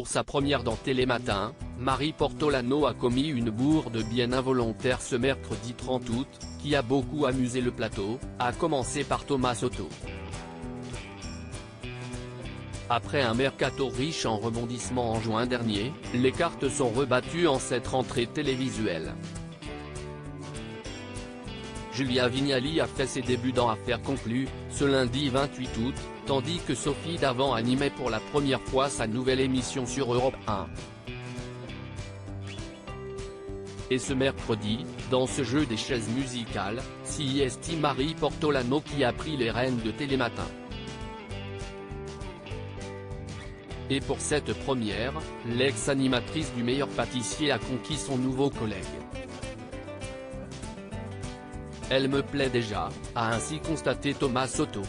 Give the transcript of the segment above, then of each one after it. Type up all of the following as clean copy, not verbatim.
Pour sa première dans Télématin, Marie Portolano a commis une bourde bien involontaire ce mercredi 30 août, qui a beaucoup amusé le plateau, à commencer par Thomas Soto. Après un mercato riche en rebondissements en juin dernier, les cartes sont rebattues en cette rentrée télévisuelle. Julia Vignali a fait ses débuts dans Affaires conclues, ce lundi 28 août, tandis que Sophie Davant animait pour la première fois sa nouvelle émission sur Europe 1. Et ce mercredi, dans ce jeu des chaises musicales, s'y estime Marie Portolano qui a pris les rênes de Télématin. Et pour cette première, l'ex-animatrice du meilleur pâtissier a conquis son nouveau collègue. Elle me plaît déjà, a ainsi constaté Thomas Soto.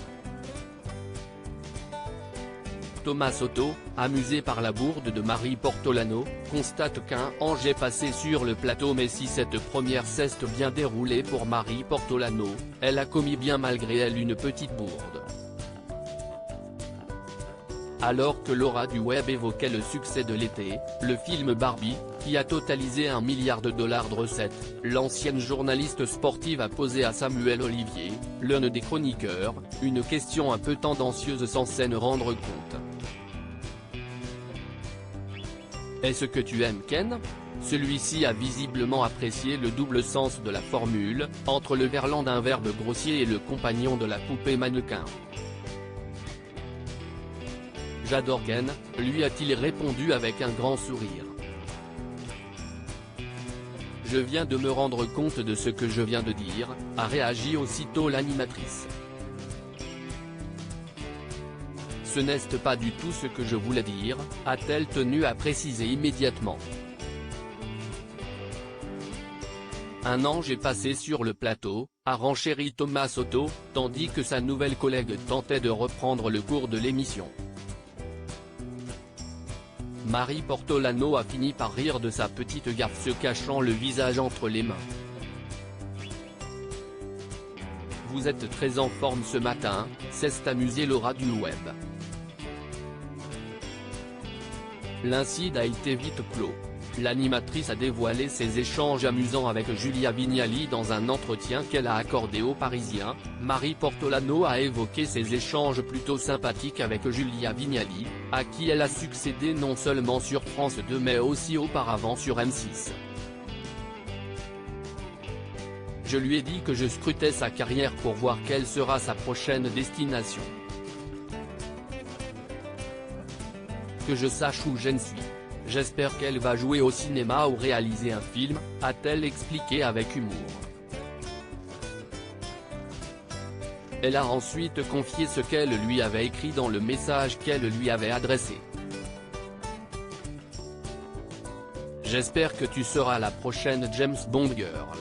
Thomas Soto, amusé par la bourde de Marie Portolano, constate qu'un ange est passé sur le plateau, mais si cette première s'est bien déroulée pour Marie Portolano, elle a commis bien malgré elle une petite bourde. Alors que l'aura du web évoquait le succès de l'été, le film Barbie, qui a totalisé $1 milliard de recettes, l'ancienne journaliste sportive a posé à Samuel Olivier, l'un des chroniqueurs, une question un peu tendancieuse sans s'en rendre compte. Est-ce que tu aimes Ken ? Celui-ci a visiblement apprécié le double sens de la formule, entre le verlan d'un verbe grossier et le compagnon de la poupée mannequin. J'adore Ken, lui a-t-il répondu avec un grand sourire. Je viens de me rendre compte de ce que je viens de dire, a réagi aussitôt l'animatrice. Ce n'est pas du tout ce que je voulais dire, a-t-elle tenu à préciser immédiatement. Un ange est passé sur le plateau, a renchéri Thomas Soto, tandis que sa nouvelle collègue tentait de reprendre le cours de l'émission. Marie Portolano a fini par rire de sa petite gaffe, se cachant le visage entre les mains. Vous êtes très en forme ce matin, s'est amusé l'aura du web. L'incide a été vite clos. L'animatrice a dévoilé ses échanges amusants avec Julia Vignali dans un entretien qu'elle a accordé aux Parisiens. Marie Portolano a évoqué ses échanges plutôt sympathiques avec Julia Vignali, à qui elle a succédé non seulement sur France 2 mais aussi auparavant sur M6. Je lui ai dit que je scrutais sa carrière pour voir quelle sera sa prochaine destination. Que je sache où je ne suis. J'espère qu'elle va jouer au cinéma ou réaliser un film, a-t-elle expliqué avec humour. Elle a ensuite confié ce qu'elle lui avait écrit dans le message qu'elle lui avait adressé. J'espère que tu seras la prochaine James Bond girl.